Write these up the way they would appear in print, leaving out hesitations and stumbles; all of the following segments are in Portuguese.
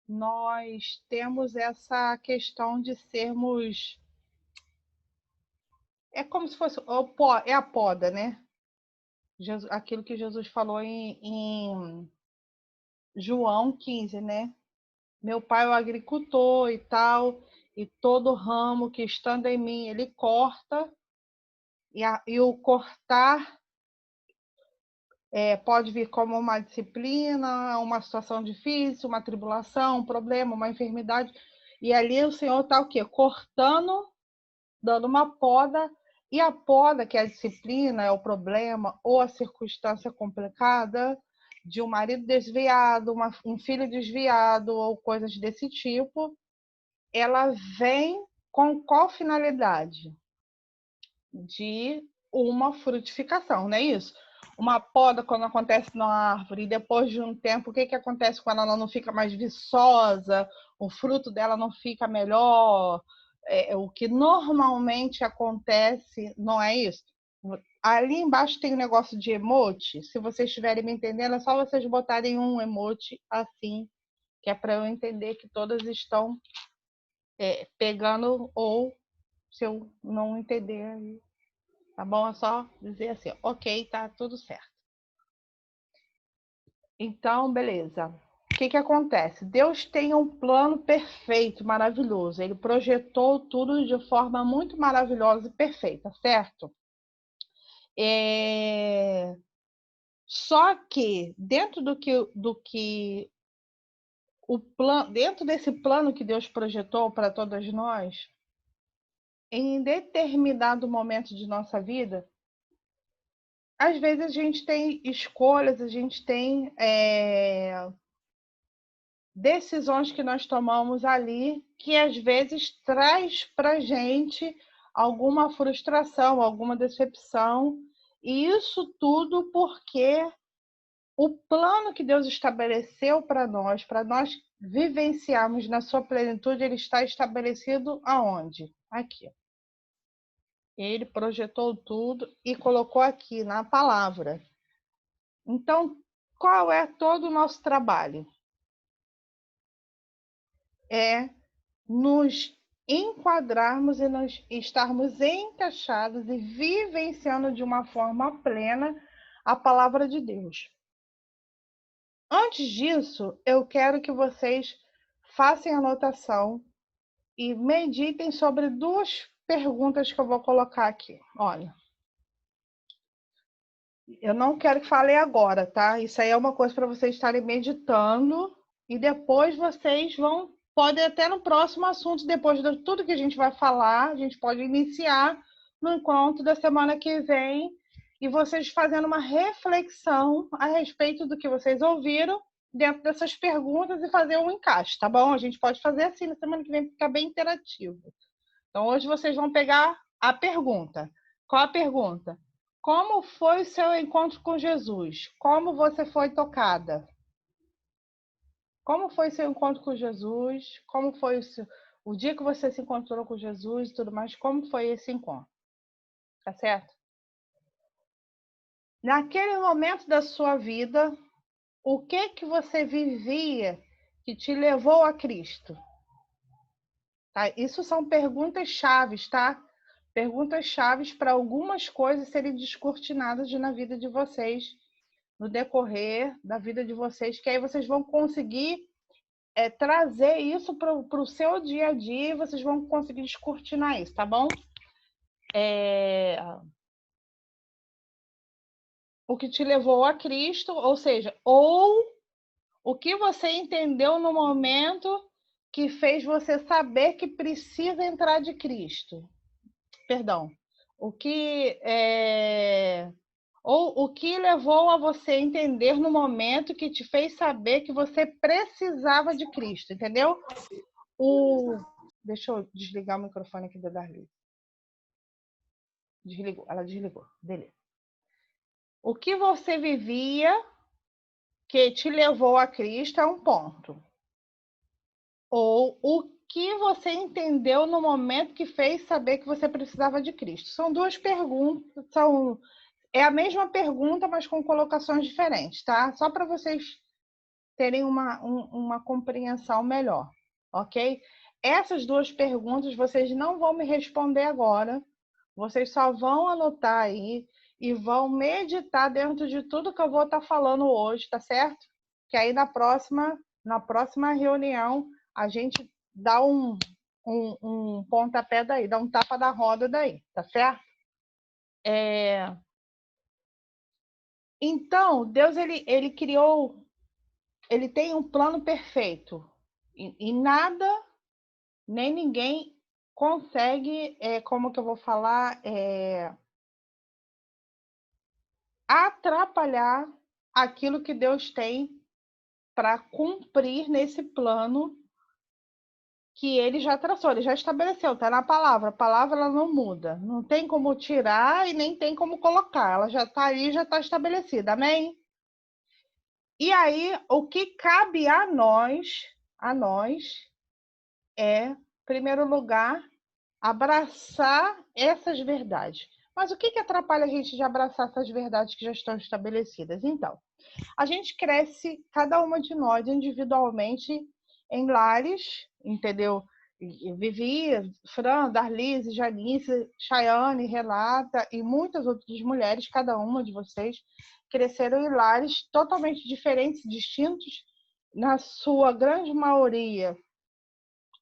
nós temos essa questão de sermos... É como se fosse... É a poda, né? Aquilo que Jesus falou em João 15, né? Meu pai é o agricultor e tal, e todo ramo que estando em mim, ele corta, e o cortar pode vir como uma disciplina, uma situação difícil, uma tribulação, um problema, uma enfermidade, e ali o Senhor está o quê? Cortando, dando uma poda, e a poda, que é a disciplina, é o problema, ou a circunstância complicada de um marido desviado, um filho desviado, ou coisas desse tipo, ela vem com qual finalidade? De uma frutificação, não é isso? Uma poda, quando acontece na árvore, e depois de um tempo, o que acontece quando ela não fica mais viçosa, o fruto dela não fica melhor? O que normalmente acontece, não é isso? Ali embaixo tem um negócio de emoji. Se vocês estiverem me entendendo, é só vocês botarem um emoji assim, que é para eu entender que todas estão pegando, ou se eu não entender, tá bom? É só dizer assim, ok, tá tudo certo. Então, beleza. O que acontece? Deus tem um plano perfeito, maravilhoso. Ele projetou tudo de forma muito maravilhosa e perfeita, certo? Só que dentro dentro desse plano que Deus projetou para todas nós, em determinado momento de nossa vida, às vezes a gente tem escolhas, a gente tem decisões que nós tomamos ali que às vezes traz para gente alguma frustração, alguma decepção, e isso tudo porque o plano que Deus estabeleceu para nós vivenciarmos na sua plenitude, ele está estabelecido aonde? Aqui. Ele projetou tudo e colocou aqui na palavra. Então, qual é todo o nosso trabalho? É nos enquadrarmos e nos estarmos encaixados e vivenciando de uma forma plena a palavra de Deus. Antes disso, eu quero que vocês façam anotação e meditem sobre duas perguntas que eu vou colocar aqui. Olha, eu não quero que fale agora, tá? Isso aí é uma coisa para vocês estarem meditando e depois vocês podem até no próximo assunto, depois de tudo que a gente vai falar, a gente pode iniciar no encontro da semana que vem e vocês fazendo uma reflexão a respeito do que vocês ouviram dentro dessas perguntas e fazer um encaixe, tá bom? A gente pode fazer assim na semana que vem, ficar bem interativo. Então, hoje vocês vão pegar a pergunta. Qual a pergunta? Como foi o seu encontro com Jesus? Como você foi tocada? Como foi seu encontro com Jesus? Como foi o dia que você se encontrou com Jesus e tudo mais? Como foi esse encontro? Tá certo? Naquele momento da sua vida, o que você vivia que te levou a Cristo? Tá? Isso são perguntas chaves, tá? Perguntas chaves para algumas coisas serem descortinadas na vida de vocês, no decorrer da vida de vocês, que aí vocês vão conseguir trazer isso para o seu dia a dia e vocês vão conseguir descortinar isso, tá bom? O que te levou a Cristo, ou seja, ou o que você entendeu no momento que fez você saber que precisa entrar de Cristo. Perdão. Ou o que levou a você entender no momento que te fez saber que você precisava de Cristo, entendeu? Deixa eu desligar o microfone aqui da Darli. Desligou, ela desligou, beleza. O que você vivia que te levou a Cristo é um ponto. Ou o que você entendeu no momento que fez saber que você precisava de Cristo. São duas perguntas, é a mesma pergunta, mas com colocações diferentes, tá? Só para vocês terem uma compreensão melhor, ok? Essas duas perguntas vocês não vão me responder agora, vocês só vão anotar aí e vão meditar dentro de tudo que eu vou estar falando hoje, tá certo? Que aí na próxima reunião a gente dá um pontapé daí, dá um tapa da roda daí, tá certo? Então, Deus ele criou, ele tem um plano perfeito e nada, nem ninguém consegue, como que eu vou falar, atrapalhar aquilo que Deus tem para cumprir nesse plano que ele já traçou, ele já estabeleceu, está na palavra. A palavra ela não muda, não tem como tirar e nem tem como colocar, ela já está aí, já está estabelecida, amém? E aí, o que cabe a nós é, em primeiro lugar, abraçar essas verdades. Mas o que atrapalha a gente de abraçar essas verdades que já estão estabelecidas? Então, a gente cresce, cada uma de nós, individualmente, em lares, entendeu? Vivi, Fran, Darlise, Janice, Chayane, Renata e muitas outras mulheres, cada uma de vocês, cresceram em lares totalmente diferentes, distintos. Na sua grande maioria,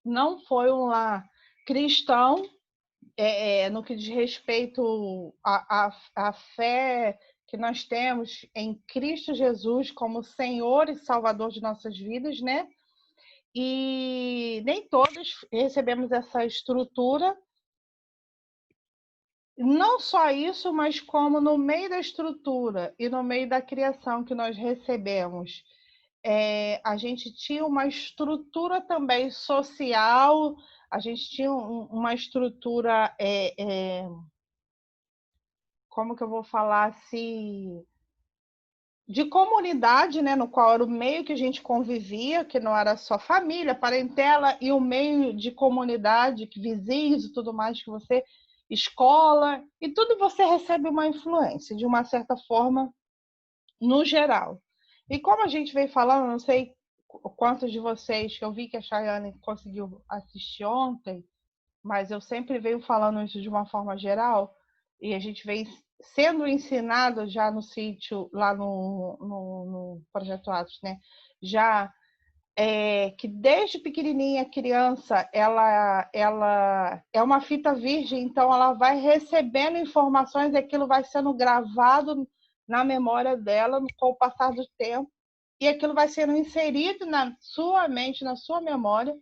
não foi um lar cristão, no que diz respeito à fé que nós temos em Cristo Jesus como Senhor e Salvador de nossas vidas, né? E nem todos recebemos essa estrutura. Não só isso, mas como no meio da estrutura e no meio da criação que nós recebemos, a gente tinha uma estrutura também social, a gente tinha uma estrutura, como que eu vou falar assim, de comunidade, né, no qual era o meio que a gente convivia, que não era só família, parentela, e o meio de comunidade, que vizinhos e tudo mais que você, escola, e tudo você recebe uma influência, de uma certa forma, no geral. E como a gente veio falando, não sei quantos de vocês, que eu vi que a Chayane conseguiu assistir ontem, mas eu sempre venho falando isso de uma forma geral, e a gente vem sendo ensinado já no sítio, lá no Projeto Atos, né? Já que desde pequenininha a criança ela é uma fita virgem, então ela vai recebendo informações e aquilo vai sendo gravado na memória dela com o passar do tempo, e aquilo vai sendo inserido na sua mente, na sua memória,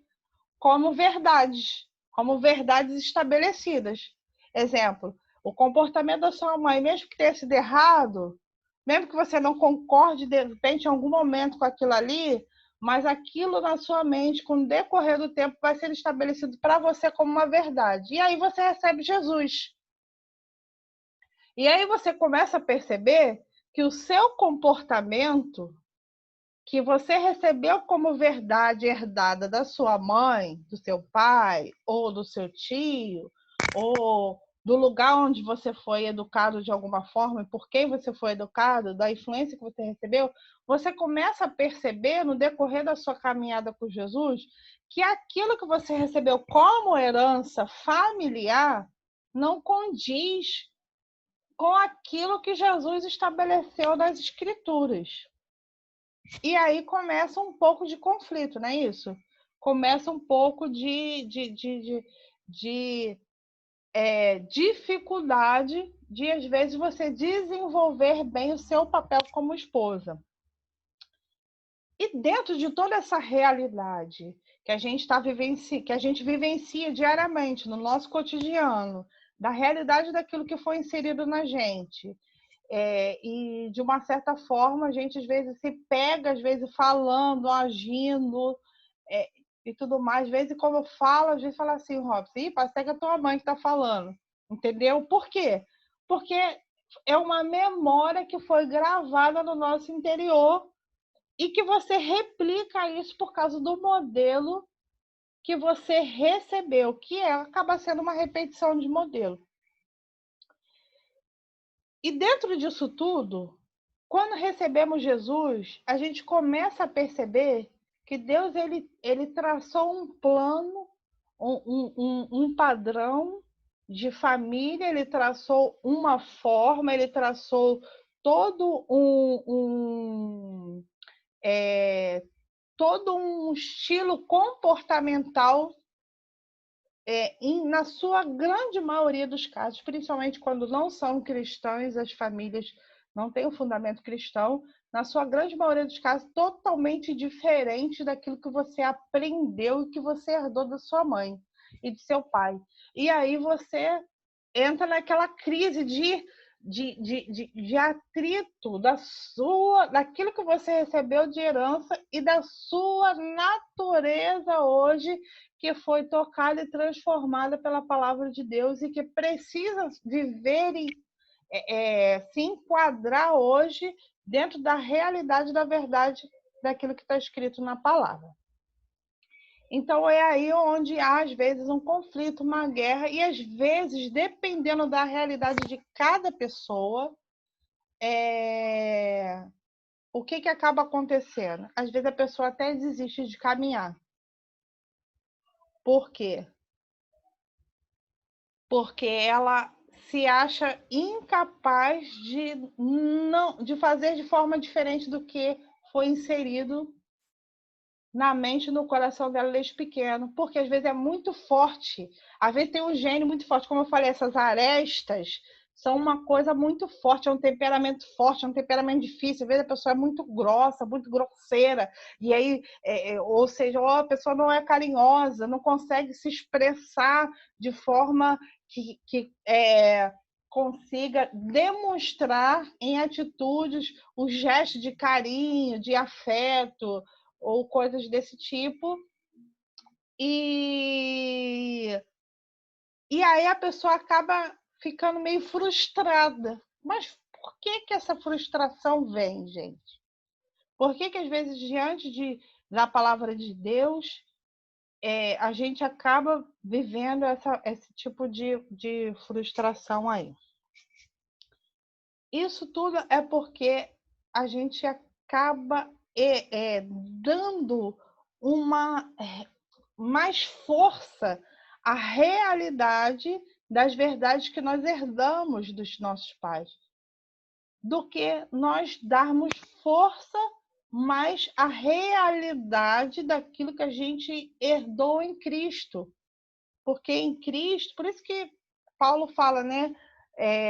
como verdades estabelecidas. Exemplo, o comportamento da sua mãe, mesmo que tenha sido errado, mesmo que você não concorde de repente em algum momento com aquilo ali, mas aquilo na sua mente, com o decorrer do tempo, vai ser estabelecido para você como uma verdade. E aí você recebe Jesus. E aí você começa a perceber que o seu comportamento, que você recebeu como verdade herdada da sua mãe, do seu pai, ou do seu tio, ou do lugar onde você foi educado de alguma forma, e por quem você foi educado, da influência que você recebeu, você começa a perceber no decorrer da sua caminhada com Jesus que aquilo que você recebeu como herança familiar não condiz com aquilo que Jesus estabeleceu nas Escrituras. E aí começa um pouco de conflito, não é isso? Começa um pouco de dificuldade de, às vezes, você desenvolver bem o seu papel como esposa. E dentro de toda essa realidade que a gente que a gente vivencia diariamente no nosso cotidiano, da realidade daquilo que foi inserido na gente, e de uma certa forma a gente às vezes se pega, às vezes falando, agindo, e tudo mais. Às vezes, como eu falo, às vezes fala assim, Robson, parece que é a tua mãe que está falando, entendeu? Por quê? Porque é uma memória que foi gravada no nosso interior e que você replica isso por causa do modelo que você recebeu, que acaba sendo uma repetição de modelo. E dentro disso tudo, quando recebemos Jesus, a gente começa a perceber que Deus ele traçou um plano, um padrão de família, ele traçou uma forma, ele traçou todo todo um estilo comportamental na sua grande maioria dos casos, principalmente quando não são cristãs, as famílias não têm um fundamento cristão, na sua grande maioria dos casos, totalmente diferente daquilo que você aprendeu e que você herdou da sua mãe e de seu pai. E aí você entra naquela crise de atrito daquilo que você recebeu de herança e da sua natureza hoje, que foi tocada e transformada pela palavra de Deus e que precisa viver e se enquadrar hoje dentro da realidade da verdade daquilo que está escrito na palavra. Então é aí onde há, às vezes, um conflito, uma guerra, e às vezes, dependendo da realidade de cada pessoa, o que acaba acontecendo? Às vezes a pessoa até desiste de caminhar. Por quê? Porque ela se acha incapaz de fazer de forma diferente do que foi inserido na mente e no coração dela desde pequeno, porque às vezes é muito forte, às vezes tem um gênio muito forte, como eu falei, essas arestas são uma coisa muito forte, é um temperamento forte, é um temperamento difícil, às vezes a pessoa é muito grossa, muito grosseira, e aí, ou seja, a pessoa não é carinhosa, não consegue se expressar de forma que consiga demonstrar em atitudes o gesto de carinho, de afeto, ou coisas desse tipo. E aí a pessoa acaba ficando meio frustrada. Mas por que essa frustração vem, gente? Por que às vezes, diante da palavra de Deus, a gente acaba vivendo esse tipo de frustração aí? Isso tudo é porque a gente acaba dando uma mais força à realidade das verdades que nós herdamos dos nossos pais, do que nós darmos força mais à realidade daquilo que a gente herdou em Cristo. Porque em Cristo, por isso que Paulo fala, né,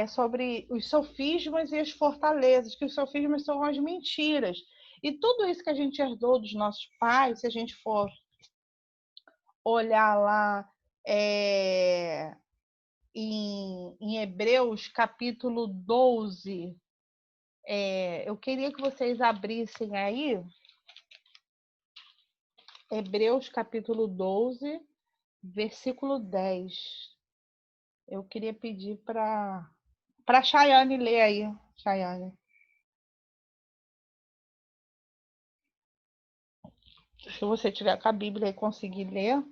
sobre os sofismas e as fortalezas, que os sofismas são as mentiras. E tudo isso que a gente herdou dos nossos pais, se a gente for olhar lá em Hebreus capítulo 12, eu queria que vocês abrissem aí, Hebreus capítulo 12, versículo 10. Eu queria pedir para a Chayane ler aí, Chayane. Se você tiver com a Bíblia e conseguir ler.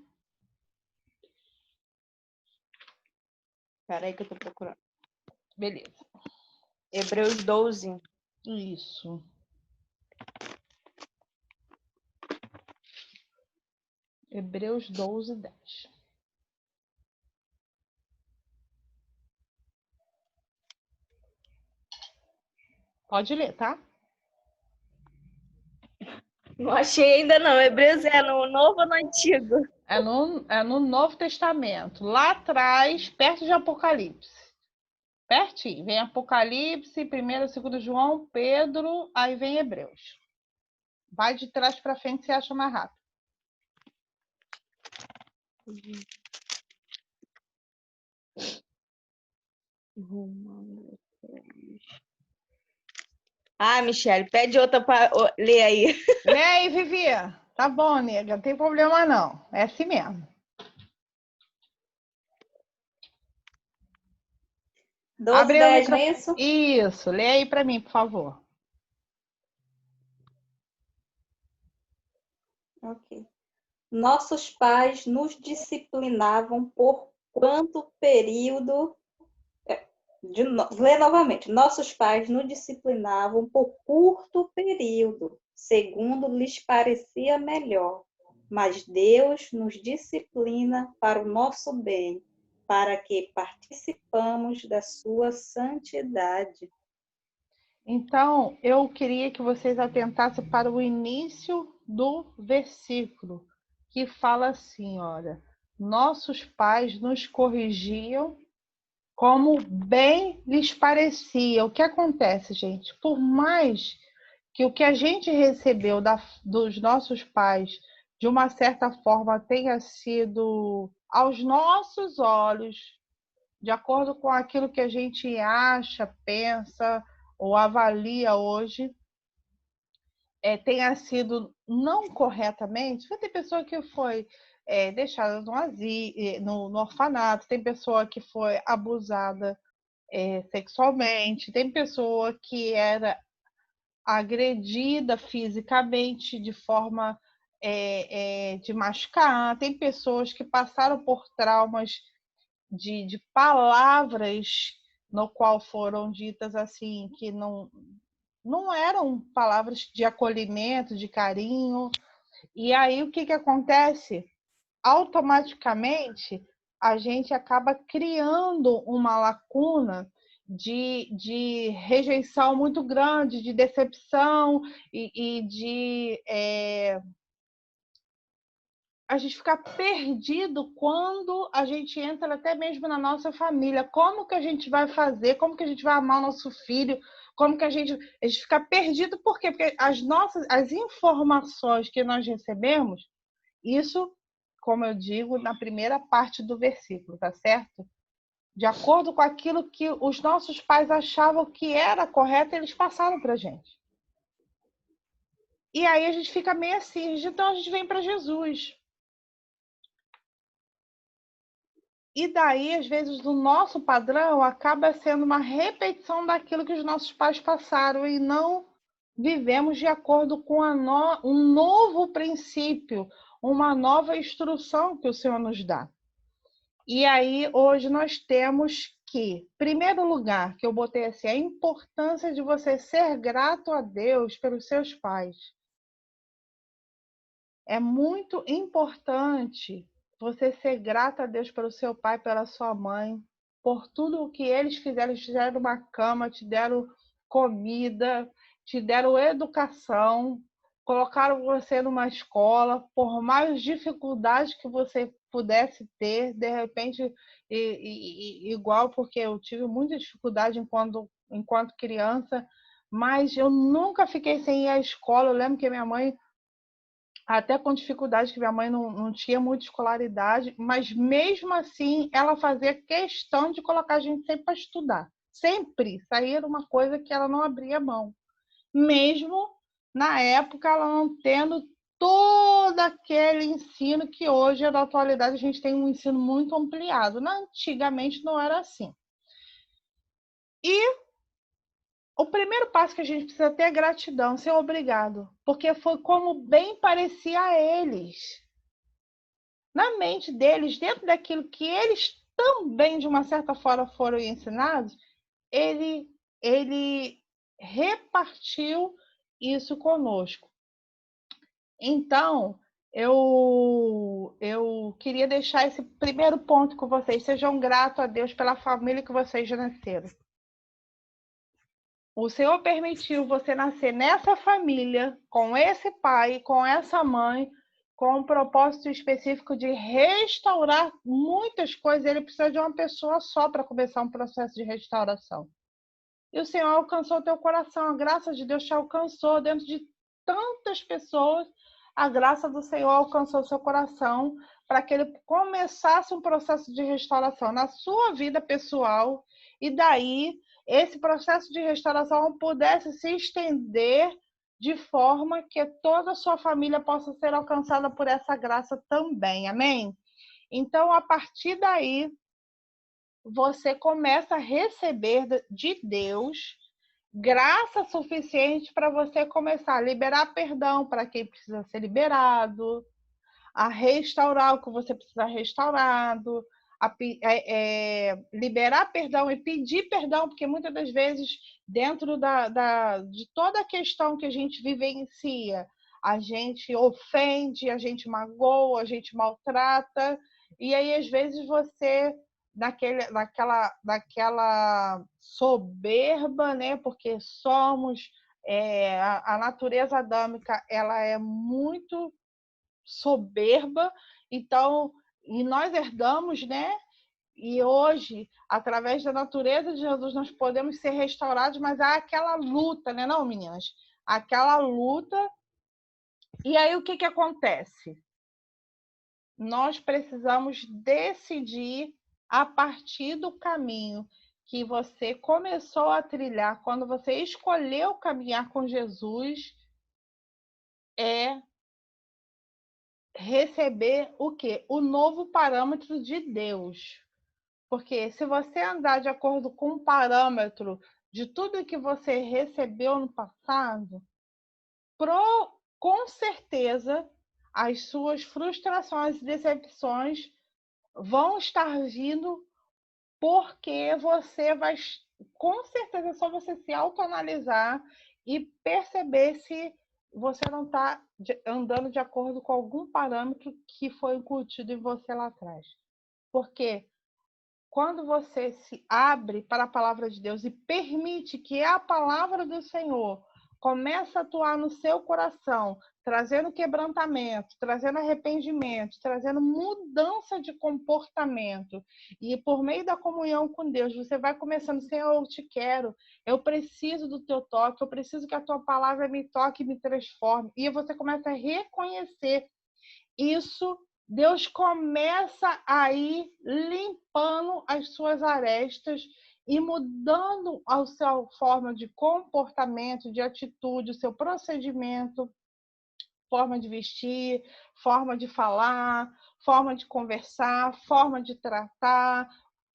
Espera aí que eu estou procurando. Beleza. Hebreus 12. Isso. Hebreus 12, 10. Pode ler, tá? Não achei ainda não. Hebreus é no Novo ou no Antigo? É no Novo Testamento. Lá atrás, perto de Apocalipse. Pertinho. Vem Apocalipse, 1º, 2º João, Pedro, aí vem Hebreus. Vai de trás para frente, você acha mais rápido. Ah, Michele, pede outra para ler aí. Lê aí, Vivi. Tá bom, nega. Não tem problema, não. É assim mesmo. 12, 10, não é isso? Isso. Lê aí para mim, por favor. Ok. Nossos pais nos disciplinavam por quanto período Lê novamente. Nossos pais nos disciplinavam por curto período, segundo lhes parecia melhor. Mas Deus nos disciplina para o nosso bem, para que participamos da sua santidade. Então, eu queria que vocês atentassem para o início do versículo, que fala assim, olha, nossos pais nos corrigiam como bem lhes parecia. O que acontece, gente? Por mais que o que a gente recebeu dos nossos pais, de uma certa forma, tenha sido aos nossos olhos, de acordo com aquilo que a gente acha, pensa ou avalia hoje, tenha sido não corretamente, vai ter pessoa que foi deixada no asilo, no orfanato, tem pessoa que foi abusada sexualmente, tem pessoa que era agredida fisicamente de forma de machucar, tem pessoas que passaram por traumas de palavras no qual foram ditas assim, que não eram palavras de acolhimento, de carinho. E aí o que acontece? Automaticamente a gente acaba criando uma lacuna de rejeição muito grande, de decepção e de a gente ficar perdido quando a gente entra até mesmo na nossa família. Como que a gente vai fazer? Como que a gente vai amar o nosso filho? Como que a gente fica perdido? Por quê? Porque as informações que nós recebemos, isso, como eu digo, na primeira parte do versículo, tá certo? De acordo com aquilo que os nossos pais achavam que era correto, eles passaram para a gente. E aí a gente fica meio assim, então a gente vem para Jesus. E daí, às vezes, o nosso padrão acaba sendo uma repetição daquilo que os nossos pais passaram e não vivemos de acordo com um novo princípio, uma nova instrução que o Senhor nos dá. E aí, hoje, nós temos que, primeiro lugar, que eu botei assim, a importância de você ser grato a Deus pelos seus pais. É muito importante você ser grato a Deus pelo seu pai, pela sua mãe, por tudo o que eles fizeram. Eles fizeram uma cama, te deram comida, te deram educação, colocaram você numa escola, por mais dificuldades que você pudesse ter, de repente, igual, porque eu tive muita dificuldade enquanto criança, mas eu nunca fiquei sem ir à escola. Eu lembro que minha mãe, até com dificuldade, que minha mãe não tinha muita escolaridade, mas mesmo assim ela fazia questão de colocar a gente sempre para estudar. Sempre. Isso aí era uma coisa que ela não abria mão. Mesmo na época ela não tendo todo aquele ensino que hoje, na atualidade, a gente tem um ensino muito ampliado. Antigamente não era assim. E o primeiro passo que a gente precisa ter é gratidão, ser obrigado, porque foi como bem parecia a eles. Na mente deles, dentro daquilo que eles também, de uma certa forma, foram ensinados, ele repartiu isso conosco. Então, eu queria deixar esse primeiro ponto com vocês. Sejam gratos a Deus pela família que vocês já nasceram. O Senhor permitiu você nascer nessa família, com esse pai, com essa mãe, com um propósito específico de restaurar muitas coisas. Ele precisa de uma pessoa só para começar um processo de restauração. E o Senhor alcançou o teu coração, a graça de Deus te alcançou. Dentro de tantas pessoas, a graça do Senhor alcançou o seu coração para que ele começasse um processo de restauração na sua vida pessoal, e daí esse processo de restauração pudesse se estender de forma que toda a sua família possa ser alcançada por essa graça também. Amém? Então, a partir daí, você começa a receber de Deus graça suficiente para você começar a liberar perdão para quem precisa ser liberado, a restaurar o que você precisa restaurado, liberar perdão e pedir perdão, porque muitas das vezes, dentro de toda a questão que a gente vivencia, a gente ofende, a gente magoa, a gente maltrata, e aí às vezes você, naquela soberba, né? Porque somos, a natureza adâmica, ela é muito soberba, então, e nós herdamos, né? E hoje, através da natureza de Jesus, nós podemos ser restaurados, mas há aquela luta, né, não, meninas? Aquela luta. E aí o que acontece? Nós precisamos decidir a partir do caminho que você começou a trilhar, quando você escolheu caminhar com Jesus, é receber o quê? O novo parâmetro de Deus. Porque se você andar de acordo com o parâmetro de tudo que você recebeu no passado, com certeza as suas frustrações e decepções vão estar vindo, porque você vai, com certeza, é só você se autoanalisar e perceber se você não está andando de acordo com algum parâmetro que foi incutido em você lá atrás. Porque quando você se abre para a palavra de Deus e permite que a palavra do Senhor comece a atuar no seu coração, trazendo quebrantamento, trazendo arrependimento, trazendo mudança de comportamento, e por meio da comunhão com Deus, você vai começando: Senhor, eu te quero, eu preciso do teu toque, eu preciso que a tua palavra me toque e me transforme. E você começa a reconhecer isso, Deus começa a ir limpando as suas arestas e mudando a sua forma de comportamento, de atitude, o seu procedimento, forma de vestir, forma de falar, forma de conversar, forma de tratar,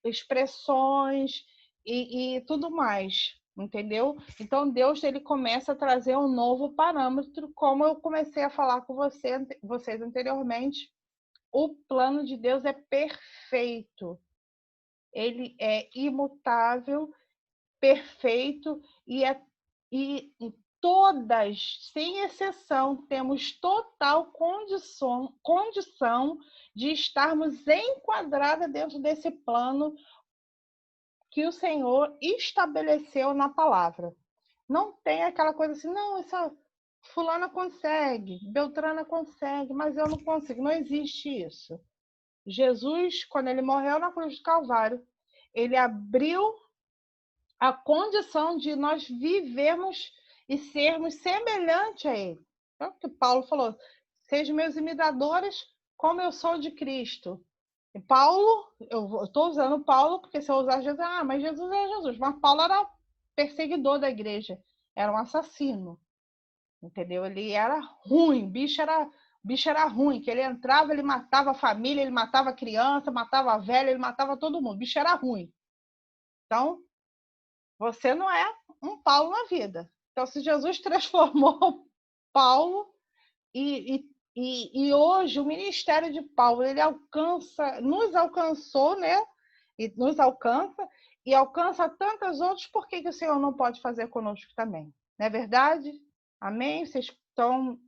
expressões e tudo mais, entendeu? Então Deus, ele começa a trazer um novo parâmetro, como eu comecei a falar com vocês anteriormente. O plano de Deus é perfeito, ele é imutável, perfeito, e todas, sem exceção, temos total condição de estarmos enquadradas dentro desse plano que o Senhor estabeleceu na palavra. Não tem aquela coisa assim: não, essa fulana consegue, Beltrana consegue, mas eu não consigo. Não existe isso. Jesus, quando ele morreu na cruz do Calvário, ele abriu a condição de nós vivermos e sermos semelhantes a ele. É o que Paulo falou: sejam meus imitadores, como eu sou de Cristo. E Paulo, eu estou usando Paulo, porque se eu usar Jesus, mas Jesus é Jesus. Mas Paulo era perseguidor da igreja, era um assassino, entendeu? Ele era ruim, bicho era ruim, que ele entrava, ele matava a família, ele matava a criança, matava a velha, ele matava todo mundo. Bicho era ruim. Então, você não é um Paulo na vida. Então, se Jesus transformou Paulo, e hoje o ministério de Paulo, ele nos alcançou, né? E nos alcança, e alcança tantas outras, por que o Senhor não pode fazer conosco também? Não é verdade? Amém? Vocês estão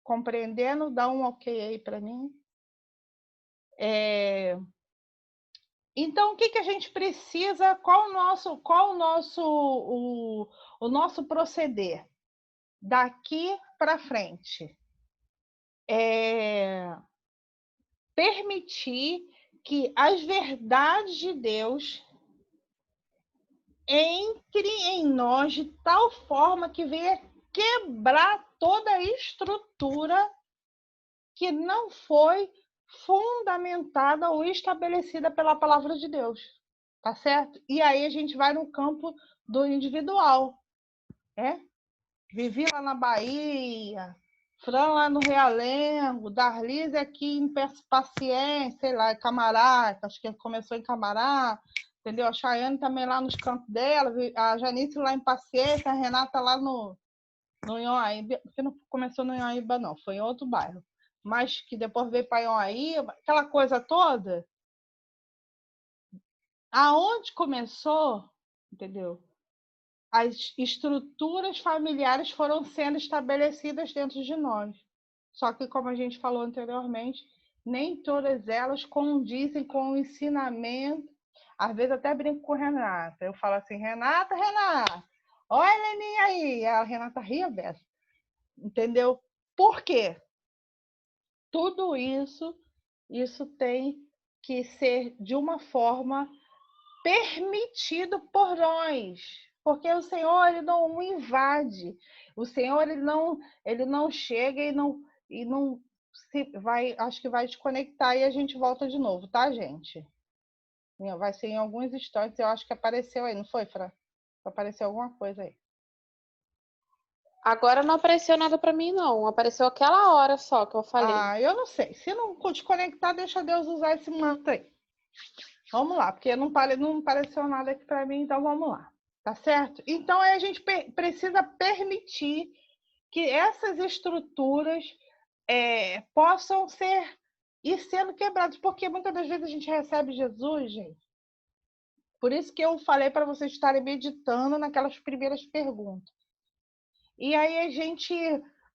compreendendo? Dá um ok aí para mim. Então, o que a gente precisa? Qual o nosso proceder daqui para frente? Permitir que as verdades de Deus entre em nós de tal forma que venha quebrar toda a estrutura que não foi fundamentada ou estabelecida pela palavra de Deus, tá certo? E aí a gente vai no campo do individual, né? Vivi lá na Bahia, Fran lá no Realengo, Darlise aqui em Paciência, sei lá, em Camará, acho que começou em Camará, entendeu? A Chayane também lá nos campos dela, a Janice lá em Paciência, a Renata lá no Ionhaíba, porque não começou no Ionhaíba não, foi em outro bairro, mas que depois veio para Ionhaíba, aquela coisa toda. Aonde começou, entendeu? As estruturas familiares foram sendo estabelecidas dentro de nós. Só que, como a gente falou anteriormente, nem todas elas condizem com o ensinamento. Às vezes até brinco com a Renata. Eu falo assim, Renata, olha a Leninha aí. A Renata ria dessa. Entendeu? Por quê? Tudo isso tem que ser de uma forma permitido por nós, porque o Senhor ele não invade, o Senhor ele não chega e não se vai, acho que vai desconectar e a gente volta de novo, tá, gente? Vai ser em alguns instantes, eu acho que apareceu aí, não foi, Fran? Apareceu alguma coisa aí. Agora não apareceu nada para mim, não. Apareceu aquela hora só que eu falei. Ah, eu não sei. Se não desconectar, deixa Deus usar esse manto aí. Vamos lá, porque não apareceu nada aqui para mim, então vamos lá. Tá certo? Então a gente precisa permitir que essas estruturas possam ir sendo quebradas, porque muitas das vezes a gente recebe Jesus, gente. Por isso que eu falei para vocês estarem meditando naquelas primeiras perguntas. E aí a gente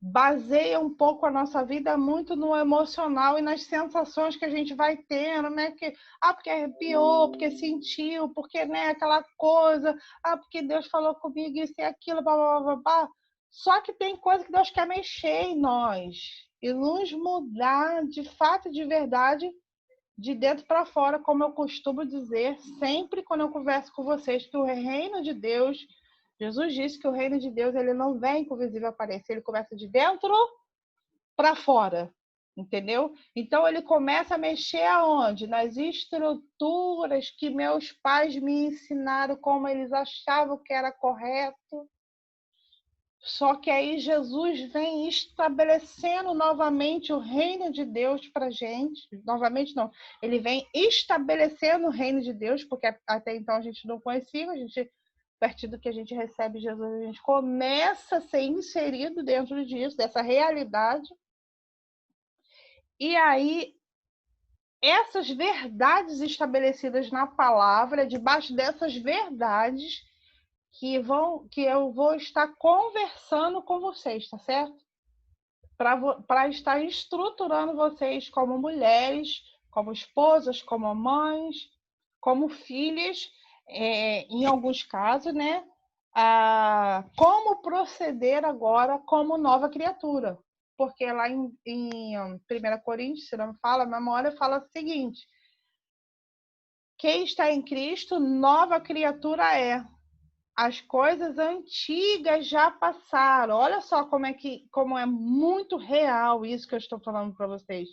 baseia um pouco a nossa vida muito no emocional e nas sensações que a gente vai tendo, né? Porque arrepiou, porque sentiu, porque, né, aquela coisa, porque Deus falou comigo isso e aquilo, blá, blá, blá, blá. Só que tem coisa que Deus quer mexer em nós e nos mudar de fato e de verdade, de dentro para fora, como eu costumo dizer sempre quando eu converso com vocês, que o reino de Deus, Jesus disse que o reino de Deus ele não vem com visível aparência, ele começa de dentro para fora, entendeu? Então ele começa a mexer aonde? Nas estruturas que meus pais me ensinaram como eles achavam que era correto. Só que aí Jesus vem estabelecendo novamente o reino de Deus para a gente. Novamente não, ele vem estabelecendo o reino de Deus, porque até então a gente não conhecia, a partir do que a gente recebe Jesus, a gente começa a ser inserido dentro disso, dessa realidade. E aí, essas verdades estabelecidas na palavra, debaixo dessas verdades, que eu vou estar conversando com vocês, tá certo? Para estar estruturando vocês como mulheres, como esposas, como mães, como filhas, em alguns casos, né? Como proceder agora como nova criatura. Porque lá em 1 Coríntios, se não me fala, a memória fala o seguinte: quem está em Cristo, nova criatura é. As coisas antigas já passaram. Olha só como é muito real isso que eu estou falando para vocês.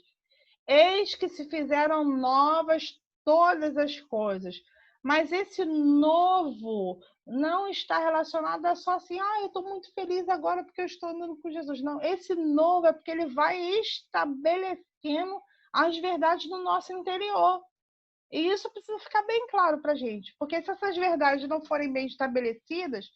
Eis que se fizeram novas todas as coisas. Mas esse novo não está relacionado a só assim, eu estou muito feliz agora porque eu estou andando com Jesus. Não, esse novo é porque ele vai estabelecendo as verdades no nosso interior. E isso precisa ficar bem claro para a gente, porque se essas verdades não forem bem estabelecidas,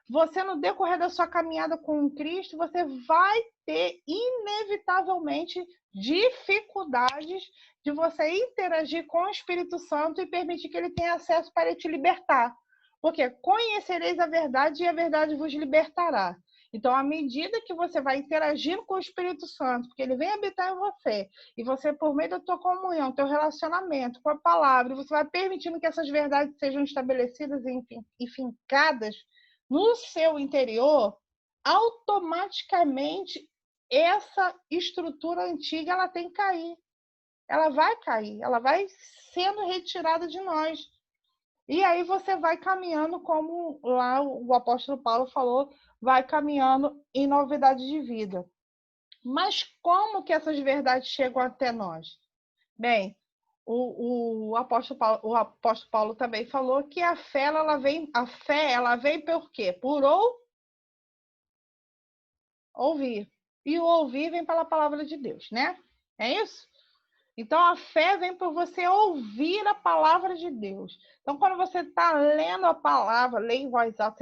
você, no decorrer da sua caminhada com Cristo, você vai ter, inevitavelmente, dificuldades de você interagir com o Espírito Santo e permitir que ele tenha acesso para te libertar. Porque conhecereis a verdade e a verdade vos libertará. Então, à medida que você vai interagindo com o Espírito Santo, porque ele vem habitar em você, e você, por meio da tua comunhão, teu relacionamento com a palavra, você vai permitindo que essas verdades sejam estabelecidas e fincadas no seu interior, automaticamente essa estrutura antiga ela tem que cair. Ela vai cair, ela vai sendo retirada de nós. E aí você vai caminhando, como lá o apóstolo Paulo falou, vai caminhando em novidade de vida. Mas como que essas verdades chegam até nós? Bem, o apóstolo Paulo também falou que a fé ela vem por quê? Por ouvir. E o ouvir vem pela palavra de Deus, né? É isso? Então, a fé vem por você ouvir a palavra de Deus. Então, quando você está lendo a palavra, lê em voz alta,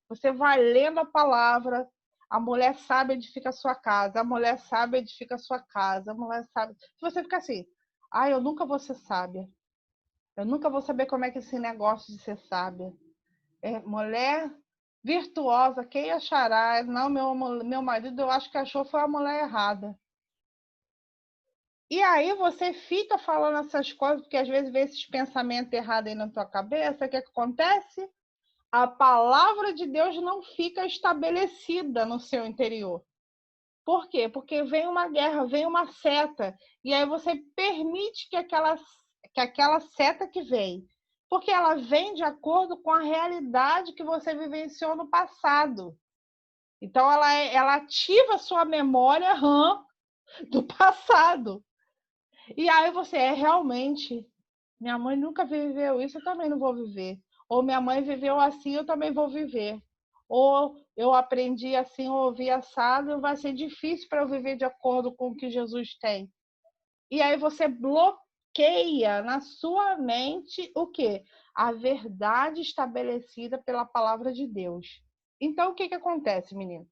você vai lendo a palavra. A mulher sábia edifica a sua casa, a mulher sábia edifica a sua casa, a mulher sábia. Se você ficar assim, eu nunca vou ser sábia. Eu nunca vou saber como é que esse negócio de ser sábia. Mulher virtuosa, quem achará? Não, meu marido, eu acho que achou foi a mulher errada. E aí você fica falando essas coisas, porque às vezes vê esses pensamentos errados aí na tua cabeça, o que acontece? A palavra de Deus não fica estabelecida no seu interior. Por quê? Porque vem uma guerra, vem uma seta, e aí você permite que aquela seta que vem, porque ela vem de acordo com a realidade que você vivenciou no passado. Então, ela ativa a sua memória RAM do passado. E aí você realmente, minha mãe nunca viveu isso, eu também não vou viver. Ou minha mãe viveu assim, eu também vou viver. Ou eu aprendi assim, ou ouvi assado, vai ser difícil para eu viver de acordo com o que Jesus tem. E aí você bloqueia na sua mente o quê? A verdade estabelecida pela palavra de Deus. Então, o que acontece, menino?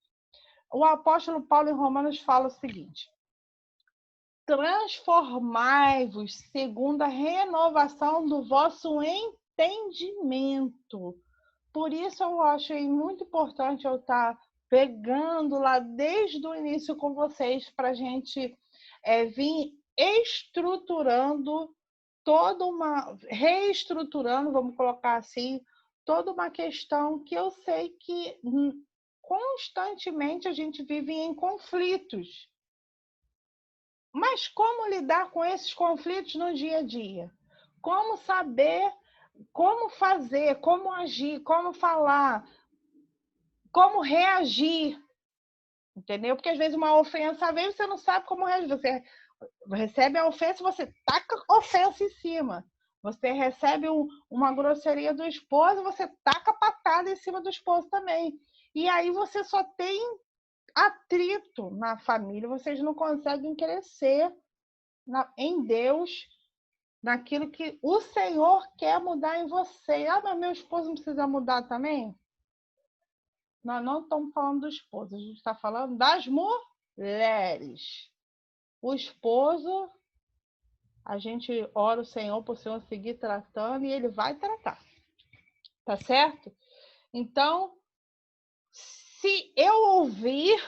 O apóstolo Paulo em Romanos fala o seguinte: transformai-vos segundo a renovação do vosso entendimento. Por isso eu achei muito importante eu estar pegando lá desde o início com vocês para a gente vir estruturando reestruturando, vamos colocar assim, toda uma questão que eu sei que constantemente a gente vive em conflitos. Mas como lidar com esses conflitos no dia a dia? Como saber, como fazer, como agir, como falar, como reagir, entendeu? Porque às vezes uma ofensa vem e você não sabe como reagir. Você recebe a ofensa, você taca a ofensa em cima. Você recebe uma grosseria do esposo, você taca a patada em cima do esposo também. E aí você só tem atrito na família, vocês não conseguem crescer em Deus, naquilo que o Senhor quer mudar em você. Ah, mas meu esposo não precisa mudar também? Nós não estamos falando do esposo, a gente está falando das mulheres. O esposo, a gente ora o Senhor para o Senhor seguir tratando e ele vai tratar. Tá certo? Então, se eu ouvir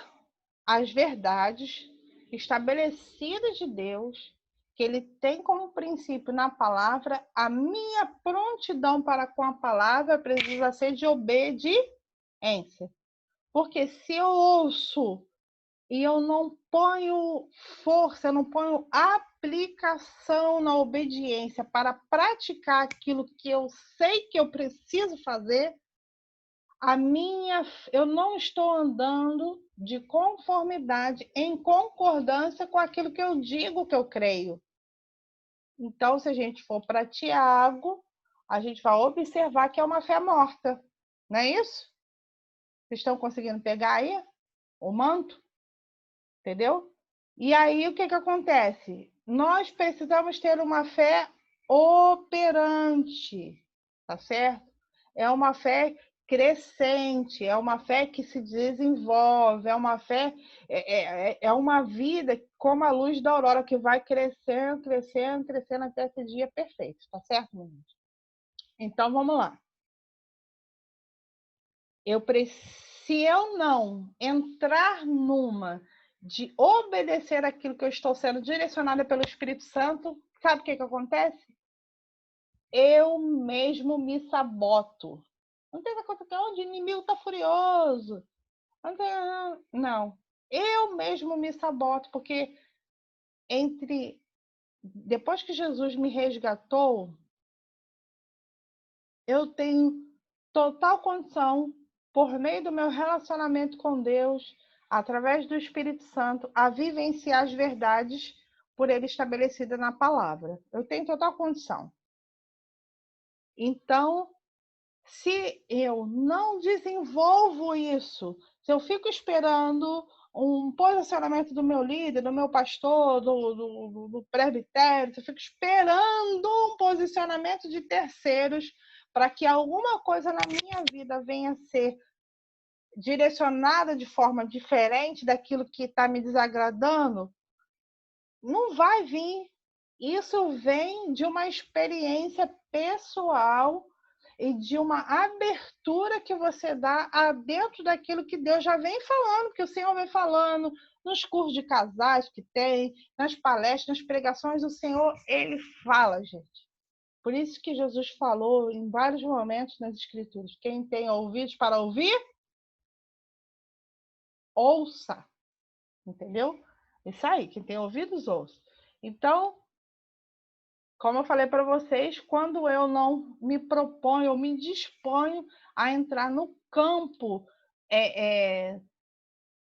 as verdades estabelecidas de Deus, que ele tem como princípio na palavra, a minha prontidão para com a palavra precisa ser de obediência. Porque se eu ouço e eu não ponho força, eu não ponho aplicação na obediência para praticar aquilo que eu sei que eu preciso fazer, eu não estou andando de conformidade, em concordância com aquilo que eu digo que eu creio. Então, se a gente for para Tiago, a gente vai observar que é uma fé morta. Não é isso? Vocês estão conseguindo pegar aí o manto? Entendeu? E aí, o que acontece? Nós precisamos ter uma fé operante, tá certo? É uma fé crescente, é uma fé que se desenvolve, é uma fé, é uma vida como a luz da aurora que vai crescendo, crescendo, crescendo até esse dia perfeito, tá certo, meu gente? Então vamos lá. Se eu não entrar numa de obedecer aquilo que eu estou sendo direcionada pelo Espírito Santo, sabe o que acontece? Eu mesmo me saboto. Não tem essa coisa que o inimigo está furioso. Não. Eu mesmo me saboto, porque depois que Jesus me resgatou, eu tenho total condição, por meio do meu relacionamento com Deus, através do Espírito Santo, a vivenciar as verdades por ele estabelecida na palavra. Eu tenho total condição. Então, se eu não desenvolvo isso, se eu fico esperando um posicionamento do meu líder, do meu pastor, do presbitério, se eu fico esperando um posicionamento de terceiros para que alguma coisa na minha vida venha a ser direcionada de forma diferente daquilo que está me desagradando, não vai vir. Isso vem de uma experiência pessoal e de uma abertura que você dá dentro daquilo que Deus já vem falando, que o Senhor vem falando nos cursos de casais que tem, nas palestras, nas pregações, o Senhor, ele fala, gente. Por isso que Jesus falou em vários momentos nas Escrituras: quem tem ouvidos para ouvir, ouça. Entendeu? Isso aí, quem tem ouvidos, ouça. Então, como eu falei para vocês, quando eu não me proponho, eu me disponho a entrar no campo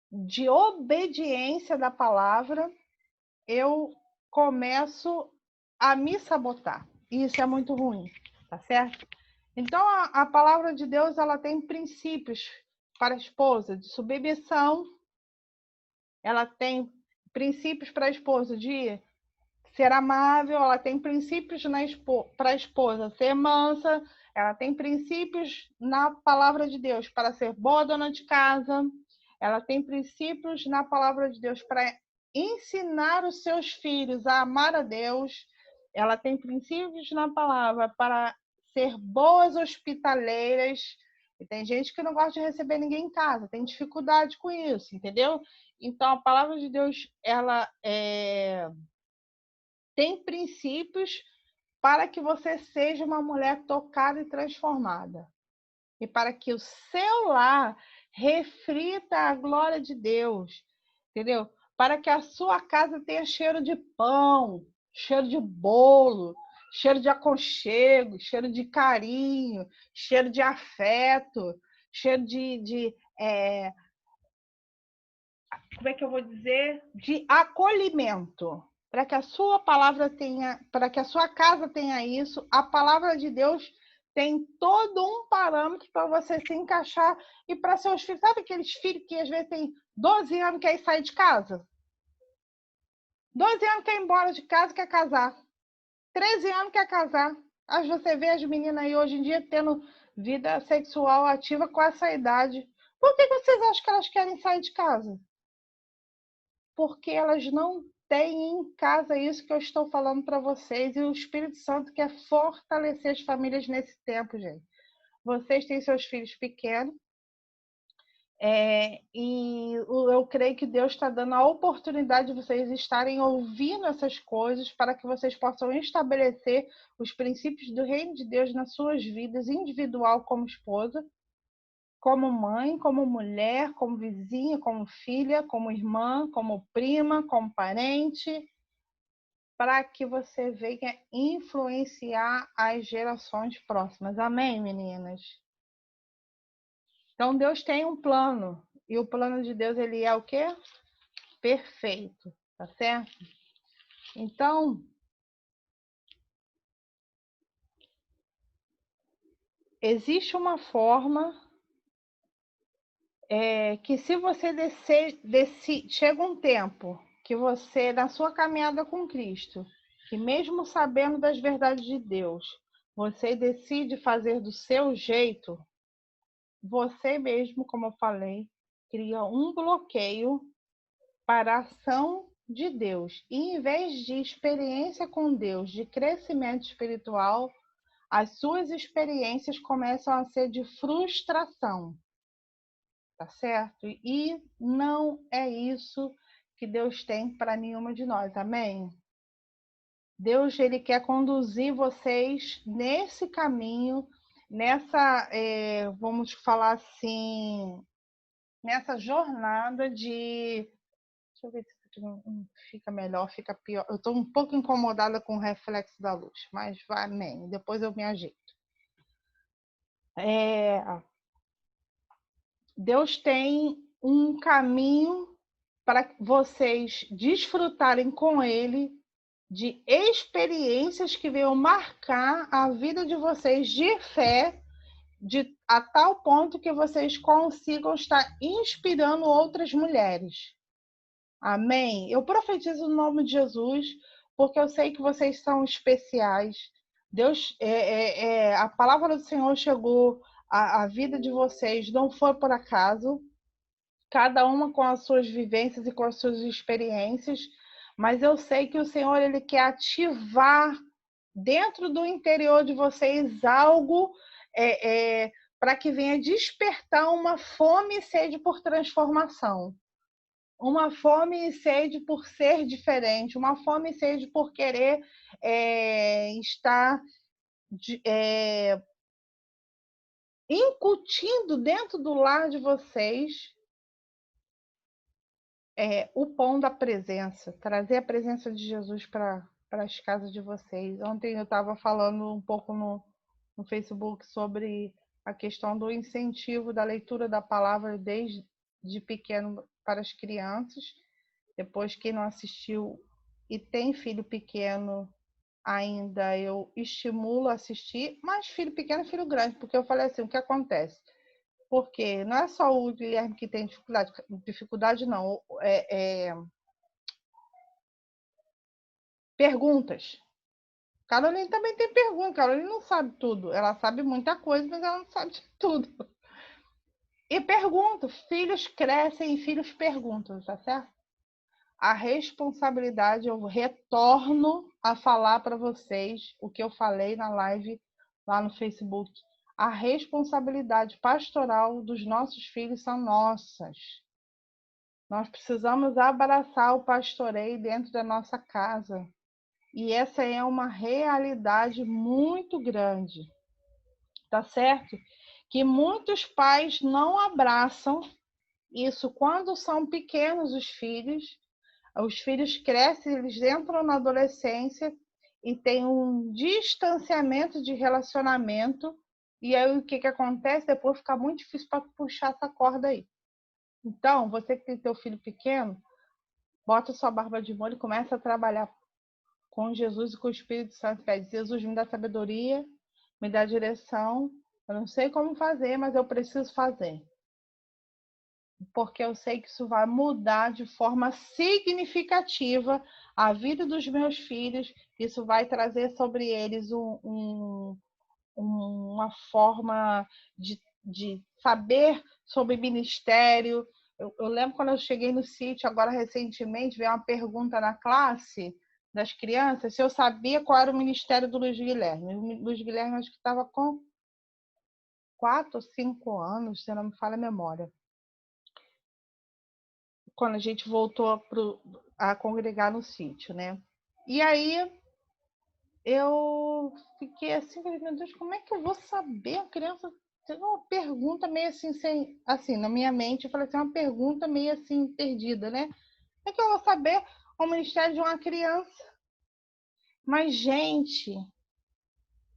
de obediência da palavra, eu começo a me sabotar. E isso é muito ruim, tá certo? Então, a palavra de Deus, ela tem princípios para a esposa de submissão, ela tem princípios para a esposa de ser amável, ela tem princípios para a esposa ser mansa, ela tem princípios na palavra de Deus para ser boa dona de casa, ela tem princípios na palavra de Deus para ensinar os seus filhos a amar a Deus, ela tem princípios na palavra para ser boas hospitaleiras. E tem gente que não gosta de receber ninguém em casa, tem dificuldade com isso, entendeu? Então, a palavra de Deus, ela tem princípios para que você seja uma mulher tocada e transformada. E para que o seu lar reflita a glória de Deus, entendeu? Para que a sua casa tenha cheiro de pão, cheiro de bolo, cheiro de aconchego, cheiro de carinho, cheiro de afeto, cheiro como é que eu vou dizer? De acolhimento. Para que a sua palavra tenha, para que a sua casa tenha isso, a palavra de Deus tem todo um parâmetro para você se encaixar e para seus filhos. Sabe aqueles filhos que às vezes têm 12 anos e querem sair de casa? 12 anos quer ir embora de casa, quer casar. 13 anos quer casar. Aí você vê as meninas aí hoje em dia tendo vida sexual ativa com essa idade. Por que vocês acham que elas querem sair de casa? Porque elas não têm em casa isso que eu estou falando para vocês. E o Espírito Santo quer fortalecer as famílias nesse tempo, gente. Vocês têm seus filhos pequenos, e eu creio que Deus está dando a oportunidade de vocês estarem ouvindo essas coisas para que vocês possam estabelecer os princípios do reino de Deus nas suas vidas, individual como esposa, como mãe, como mulher, como vizinha, como filha, como irmã, como prima, como parente, para que você venha influenciar as gerações próximas. Amém, meninas? Então, Deus tem um plano, e o plano de Deus, ele é o quê? Perfeito, tá certo? Então, existe uma forma que se você chega um tempo que você, na sua caminhada com Cristo, que mesmo sabendo das verdades de Deus, você decide fazer do seu jeito, você mesmo, como eu falei, cria um bloqueio para a ação de Deus. E em vez de experiência com Deus, de crescimento espiritual, as suas experiências começam a ser de frustração. Tá certo? E não é isso que Deus tem para nenhuma de nós, amém? Deus, ele quer conduzir vocês nesse caminho, nessa, vamos falar assim, nessa jornada de... Deixa eu ver se não fica melhor, fica pior. Eu estou um pouco incomodada com o reflexo da luz, mas vai, amém. Depois eu me ajeito. Deus tem um caminho para vocês desfrutarem com Ele de experiências que venham marcar a vida de vocês de fé, a tal ponto que vocês consigam estar inspirando outras mulheres. Amém? Eu profetizo no nome de Jesus, porque eu sei que vocês são especiais. Deus, a palavra do Senhor chegou à vida de vocês, não foi por acaso. Cada uma com as suas vivências e com as suas experiências, Mas eu sei que o Senhor, Ele quer ativar dentro do interior de vocês algo para que venha despertar uma fome e sede por transformação. Uma fome e sede por ser diferente, uma fome e sede por querer estar incutindo dentro do lar de vocês o pão da presença, trazer a presença de Jesus para as casas de vocês. Ontem eu estava falando um pouco no Facebook sobre a questão do incentivo da leitura da palavra desde pequeno para as crianças. Depois, quem não assistiu e tem filho pequeno ainda, eu estimulo a assistir, mas filho pequeno e filho grande, porque eu falei assim, o que acontece? Porque não é só o Guilherme que tem dificuldade não, perguntas. Caroline também tem pergunta, Caroline não sabe tudo, ela sabe muita coisa, mas ela não sabe de tudo. E pergunto, filhos crescem e filhos perguntam, tá certo? A responsabilidade, eu retorno a falar para vocês o que eu falei na live lá no Facebook. A responsabilidade pastoral dos nossos filhos são nossas. Nós precisamos abraçar o pastoreio dentro da nossa casa. E essa é uma realidade muito grande, tá certo? Que muitos pais não abraçam isso quando são pequenos os filhos crescem, eles entram na adolescência e tem um distanciamento de relacionamento, e aí o que acontece? Depois fica muito difícil para puxar essa corda aí. Então, você que tem teu filho pequeno, bota sua barba de molho e começa a trabalhar com Jesus e com o Espírito Santo. Pede, Jesus, me dá sabedoria, me dá direção. Eu não sei como fazer, mas eu preciso fazer. Porque eu sei que isso vai mudar de forma significativa a vida dos meus filhos. Isso vai trazer sobre eles uma forma de saber sobre ministério. Eu lembro quando eu cheguei no sítio, agora recentemente, veio uma pergunta na classe das crianças se eu sabia qual era o ministério do Luiz Guilherme. O Luiz Guilherme acho que estava com 4 ou 5 anos, se não me falha a memória, quando a gente voltou a congregar no sítio, né? E aí eu fiquei assim, falei, meu Deus, como é que eu vou saber? A criança tem uma pergunta meio assim, assim, na minha mente, eu falei assim, uma pergunta meio assim, perdida, né? Como é que eu vou saber o ministério de uma criança? Mas, gente,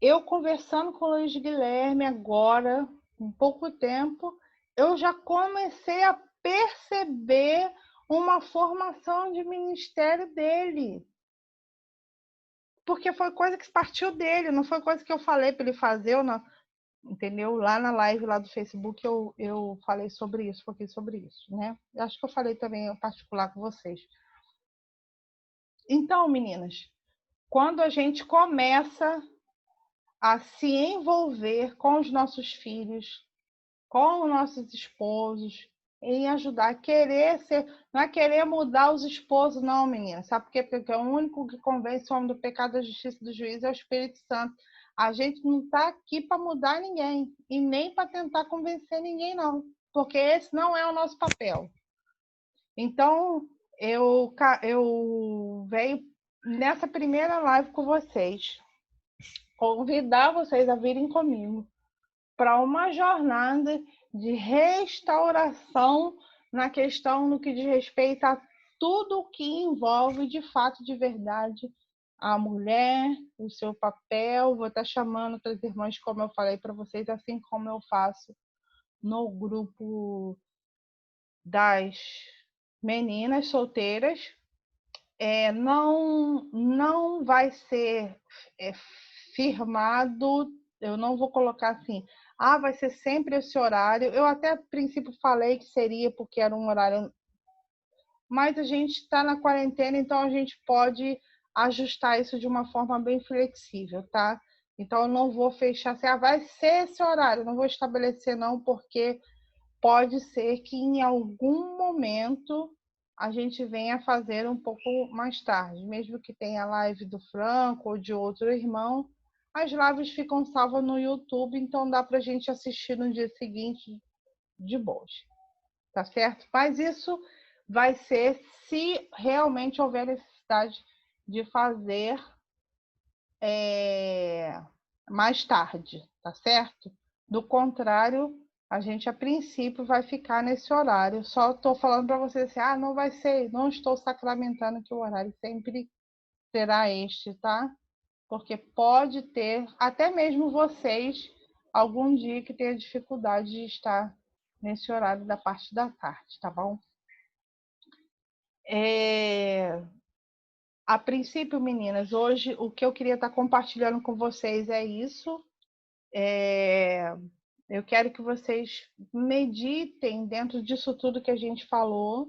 eu conversando com o Luiz Guilherme agora, em pouco tempo, eu já comecei a perceber uma formação de ministério dele. Porque foi coisa que partiu dele, não foi coisa que eu falei para ele fazer, ou não, entendeu? Lá na live lá do Facebook eu falei sobre isso, porque sobre isso, né? Acho que eu falei também em particular com vocês. Então, meninas, quando a gente começa a se envolver com os nossos filhos, com os nossos esposos, em ajudar a querer ser, não é querer mudar os esposos, não, menina. Sabe por quê? Porque o único que convence o homem do pecado, da justiça e do juízo é o Espírito Santo. A gente não está aqui para mudar ninguém e nem para tentar convencer ninguém, não, porque esse não é o nosso papel. Então, eu venho nessa primeira live com vocês, convidar vocês a virem comigo para uma jornada de restauração na questão no que diz respeito a tudo o que envolve, de fato, de verdade, a mulher, o seu papel. Vou estar chamando para as irmãs, como eu falei para vocês, assim como eu faço no grupo das meninas solteiras. Não vai ser firmado, eu não vou colocar assim, vai ser sempre esse horário. Eu até a princípio falei que seria porque era um horário, mas a gente está na quarentena, então a gente pode ajustar isso de uma forma bem flexível, tá? Então eu não vou fechar assim, vai ser esse horário, não vou estabelecer não, porque pode ser que em algum momento a gente venha fazer um pouco mais tarde. Mesmo que tenha live do Franco ou de outro irmão, as lives ficam salvas no YouTube, então dá para a gente assistir no dia seguinte de boas. Tá certo? Mas isso vai ser se realmente houver necessidade de fazer mais tarde, tá certo? Do contrário, a gente a princípio vai ficar nesse horário. Só estou falando para vocês assim, não vai ser, não estou sacramentando que o horário sempre será este, tá? Porque pode ter, até mesmo vocês, algum dia que tenha dificuldade de estar nesse horário da parte da tarde, tá bom? A princípio, meninas, hoje o que eu queria estar compartilhando com vocês é isso. Eu quero que vocês meditem dentro disso tudo que a gente falou.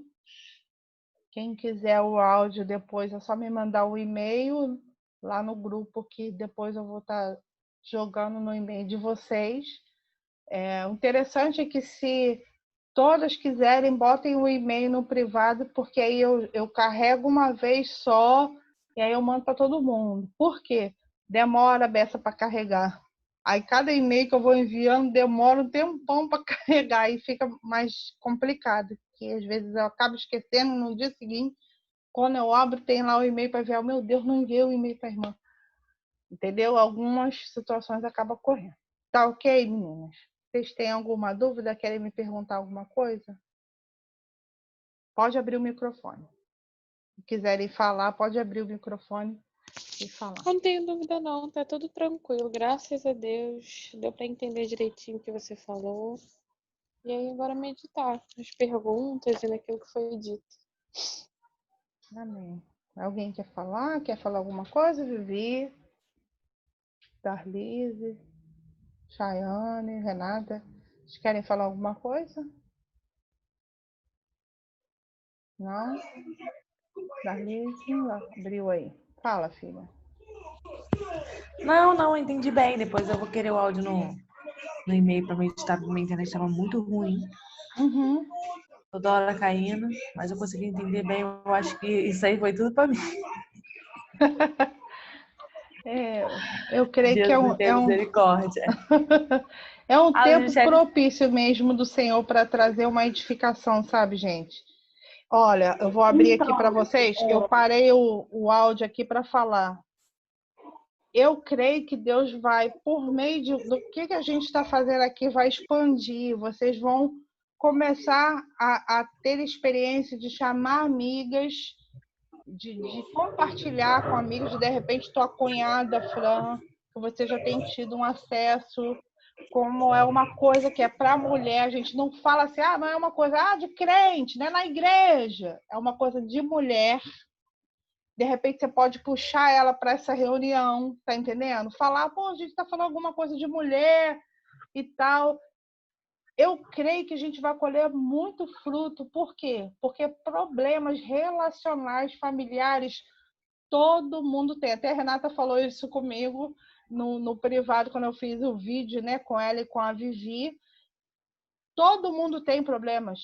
Quem quiser o áudio depois é só me mandar o e-mail lá no grupo, que depois eu vou estar jogando no e-mail de vocês. O interessante é que se todas quiserem, botem o e-mail no privado, porque aí eu carrego uma vez só e aí eu mando para todo mundo. Por quê? Demora a beça para carregar. Aí cada e-mail que eu vou enviando demora um tempão para carregar e fica mais complicado, porque às vezes eu acabo esquecendo no dia seguinte, quando eu abro tem lá o e-mail para enviar, meu Deus, não enviei o e-mail para a irmã. Entendeu? Algumas situações acabam correndo. Tá ok, meninas? Vocês têm alguma dúvida? Querem me perguntar alguma coisa? Pode abrir o microfone. Se quiserem falar, pode abrir o microfone e falar. Não tenho dúvida não, tá tudo tranquilo, graças a Deus. Deu para entender direitinho o que você falou. E aí agora meditar nas perguntas e naquilo que foi dito. Amém. Alguém quer falar? Quer falar alguma coisa, Vivi? Darlise? Chayane? Renata? Vocês querem falar alguma coisa? Não? Darlise? Abriu aí. Fala, filha. Não, entendi bem. Depois eu vou querer o áudio no e-mail para meditar, porque minha internet estava muito ruim. Uhum. Toda hora caindo, mas eu consegui entender bem. Eu acho que isso aí foi tudo para mim. Eu creio que Deus tem misericórdia. é um tempo propício mesmo do Senhor para trazer uma edificação, sabe, gente? Olha, eu vou abrir aqui para vocês. Eu parei o áudio aqui para falar. Eu creio que Deus vai, por meio do que a gente está fazendo aqui, vai expandir. Vocês vão começar a ter experiência de chamar amigas, de compartilhar com amigos, de repente tua cunhada, Fran, que você já tem tido um acesso, como é uma coisa que é para mulher, a gente não fala assim, não é uma coisa de crente, não é na igreja, é uma coisa de mulher. De repente você pode puxar ela para essa reunião, tá entendendo? Falar, a gente está falando alguma coisa de mulher e tal. Eu creio que a gente vai colher muito fruto. Por quê? Porque problemas relacionais, familiares, todo mundo tem. Até a Renata falou isso comigo no privado, quando eu fiz o vídeo, né, com ela e com a Vivi. Todo mundo tem problemas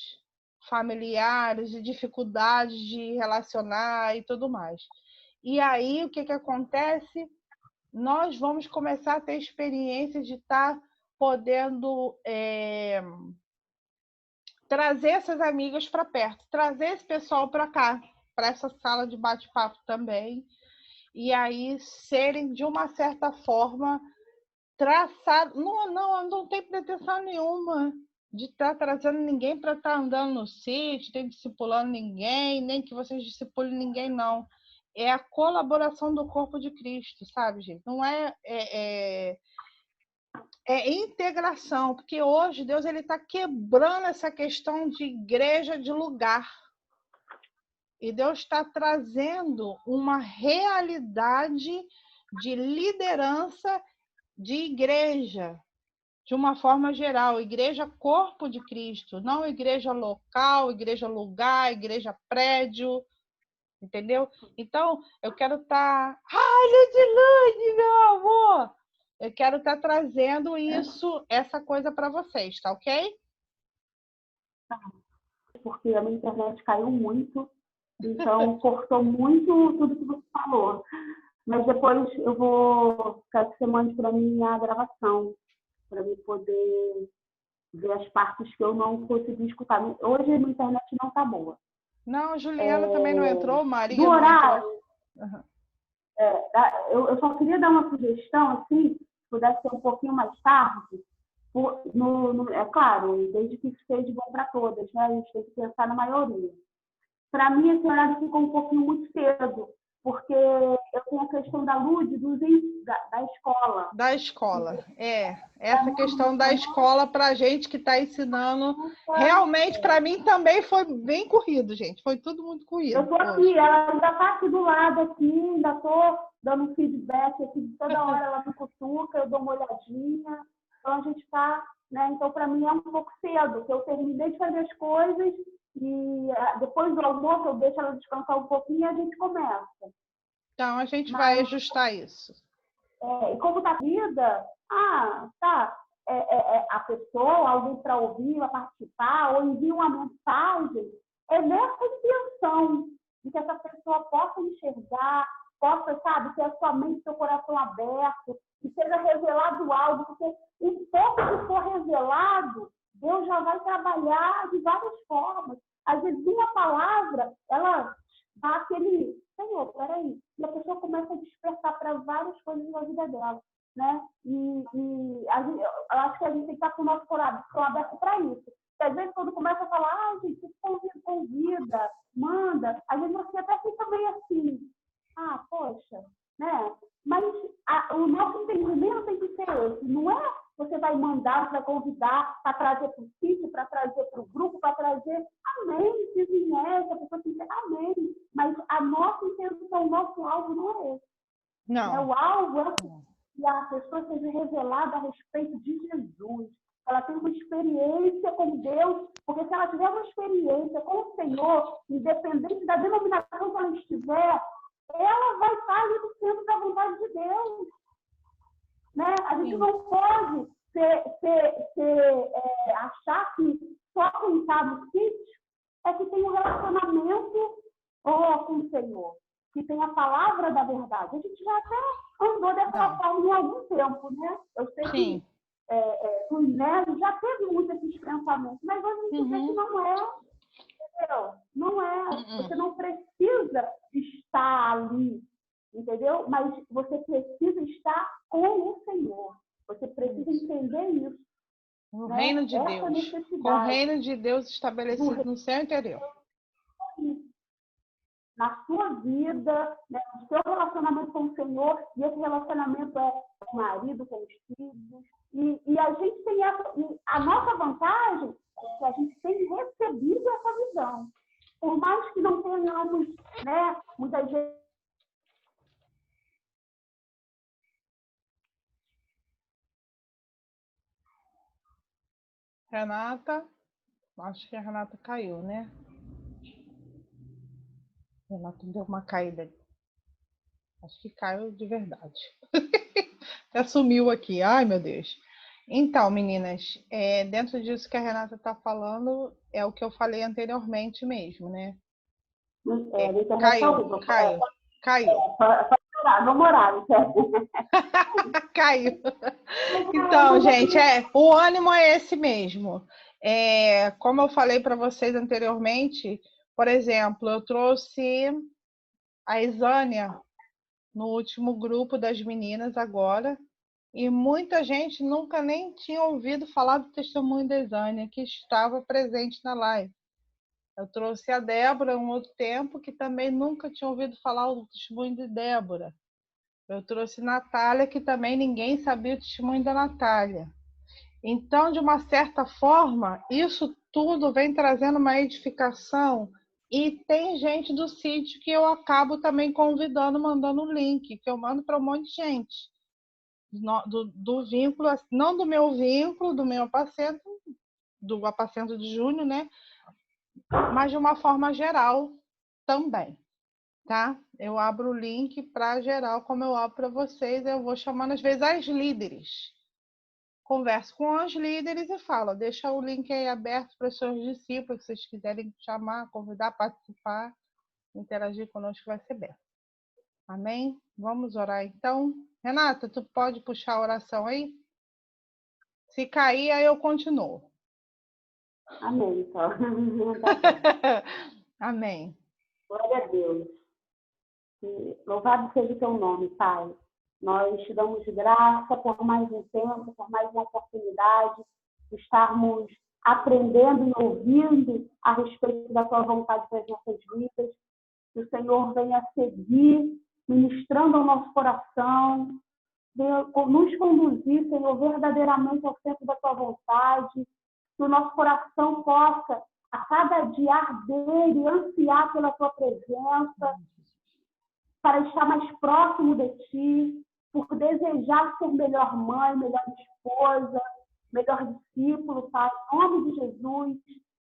familiares e dificuldades de relacionar e tudo mais. E aí, o que acontece? Nós vamos começar a ter experiência de estar podendo trazer essas amigas para perto, trazer esse pessoal para cá, para essa sala de bate-papo também, e aí serem, de uma certa forma, traçados. Não tem pretensão nenhuma de estar trazendo ninguém para estar andando no sítio, nem discipulando ninguém, nem que vocês discipulem ninguém, não. É a colaboração do corpo de Cristo, sabe, gente? Não é integração, porque hoje Deus está quebrando essa questão de igreja de lugar. E Deus está trazendo uma realidade de liderança de igreja, de uma forma geral. Igreja corpo de Cristo, não igreja local, igreja lugar, igreja prédio, entendeu? Então, eu quero estar... Lud, meu amor! Eu quero estar trazendo essa coisa para vocês, tá ok? porque a minha internet caiu muito, então cortou muito tudo que você falou. Mas depois eu vou quero que você mande para mim a gravação, para mim poder ver as partes que eu não consegui escutar. Hoje a minha internet não está boa. Não, Juliana também não entrou, Maria Do não horário, entrou. Uhum. eu só queria dar uma sugestão, assim, se pudesse ser um pouquinho mais tarde, é claro, desde que seja bom para todas, né? A gente tem que pensar na maioria. Para mim, esse horário ficou um pouquinho muito cedo, porque eu tenho a questão da luz da escola. Da escola, essa questão da escola para a gente que está ensinando, realmente para mim também foi bem corrido, gente, foi tudo muito corrido. Eu estou aqui, ela ainda está aqui do lado, aqui, ainda estou dando feedback aqui, toda hora ela me cutuca, eu dou uma olhadinha, então a gente está, né? Então para mim é um pouco cedo, que eu terminei de fazer as coisas e depois do almoço eu deixo ela descansar um pouquinho e a gente começa. Então a gente vai ajustar isso. E como está a vida, a pessoa, alguém para ouvir, para participar, ou envia uma mensagem, é nessa intenção de que essa pessoa possa enxergar, possa, sabe, ter a sua mente, seu coração aberto, que seja revelado algo, porque um pouco que for revelado, Deus já vai trabalhar de várias formas. Às vezes, uma palavra, ela dá aquele... Senhor, peraí. E a pessoa começa a despertar para várias coisas na vida dela, né? E eu acho que a gente tem que estar com o nosso coração aberto para isso. Porque às vezes, quando começa a falar, gente, convida, manda, às vezes você até fica meio assim, poxa, né? Mas o nosso entendimento tem que ser esse. Não é você vai mandar para convidar, para trazer para o sítio, para trazer para o grupo, para trazer, amém, se vier, se a pessoa quiser, amém. Mas a nossa intenção, o nosso alvo não é esse. Não. O alvo é que a pessoa seja revelada a respeito de Jesus. Ela tem uma experiência com Deus, porque se ela tiver uma experiência com o Senhor, independente da denominação que ela estiver, ela vai estar ali no centro da vontade de Deus. Né? A gente não pode achar que só quem está no sítio é que tem um relacionamento com o Senhor, que tem a palavra da verdade. A gente já até andou dessa forma há algum tempo, né? Eu sei que o Inés já teve muito esses pensamentos, mas hoje a gente vê que não é, entendeu? Não é. Você não precisa estar ali, entendeu? Mas você precisa estar com o Senhor. Você precisa entender isso. O reino de Deus. Com o reino de Deus estabelecido no seu interior. Na sua vida, né, no seu relacionamento com o Senhor, e esse relacionamento é com o marido, com os filhos. E a gente tem a nossa vantagem é que a gente tem recebido essa visão. Por mais que não tenhamos, né, muita gente. Renata, acho que a Renata caiu, né? Renata deu uma caída ali. Acho que caiu de verdade. Até sumiu aqui. Ai, meu Deus. Então, meninas, dentro disso que a Renata está falando, é o que eu falei anteriormente mesmo, né? Caiu. Vamos orar, Caiu. Então, gente, o ânimo é esse mesmo. Como eu falei para vocês anteriormente, por exemplo, eu trouxe a Isânia no último grupo das meninas agora, e muita gente nunca nem tinha ouvido falar do testemunho da Isânia, que estava presente na live. Eu trouxe a Débora um outro tempo, que também nunca tinha ouvido falar do testemunho de Débora. Eu trouxe Natália, que também ninguém sabia o testemunho da Natália. Então, de uma certa forma, isso tudo vem trazendo uma edificação, e tem gente do sítio que eu acabo também convidando, mandando o link, que eu mando para um monte de gente. Do vínculo, não do meu vínculo, do meu apacento, do apacento de Júnior, né? Mas de uma forma geral também. Tá? Eu abro o link para geral, como eu abro para vocês, eu vou chamando às vezes as líderes. converso com os líderes e falo, deixa o link aí aberto para os seus discípulos, se vocês quiserem chamar, convidar, participar, interagir conosco, vai ser bem. Amém? Vamos orar então. Renata, tu pode puxar a oração aí? Se cair, aí eu continuo. Amém, então. Amém. Glória a Deus. E louvado seja o teu nome, Pai. Nós te damos graça por mais um tempo, por mais uma oportunidade de estarmos aprendendo e ouvindo a respeito da tua vontade para as nossas vidas. Que o Senhor venha seguir, ministrando ao nosso coração, nos conduzir, Senhor, verdadeiramente ao centro da tua vontade, que o nosso coração possa, a cada dia, arder e ansiar pela tua presença, para estar mais próximo de ti, por desejar ser melhor mãe, melhor esposa, melhor discípulo, Pai, em nome de Jesus,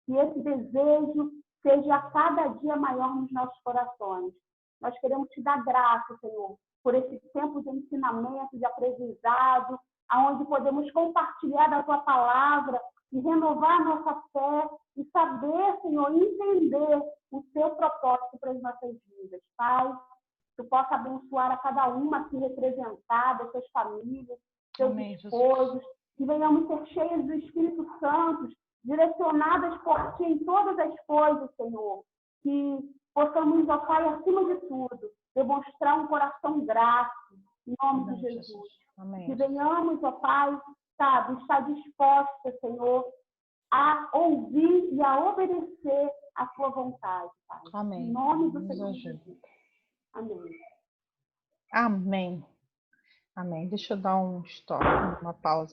que esse desejo seja a cada dia maior nos nossos corações. Nós queremos te dar graça, Senhor, por esse tempo de ensinamento, de aprendizado, onde podemos compartilhar da tua palavra e renovar a nossa fé e saber, Senhor, entender o teu propósito para as nossas vidas. Pai, tu possa abençoar a cada uma aqui representada, suas famílias, seus Amém, esposos, que venhamos ser cheios do Espírito Santo, direcionadas por ti em todas as coisas, Senhor. Que possamos, ó Pai, acima de tudo, demonstrar um coração grato, em nome Amém, de Jesus. Amém. Que venhamos, ó Pai, sabe, estar disposta, Senhor, a ouvir e a obedecer a tua vontade, Pai. Amém. Em nome do Nos Senhor ajude. Jesus. Amém. Amém. Amém. Deixa eu dar um stop, uma pausa.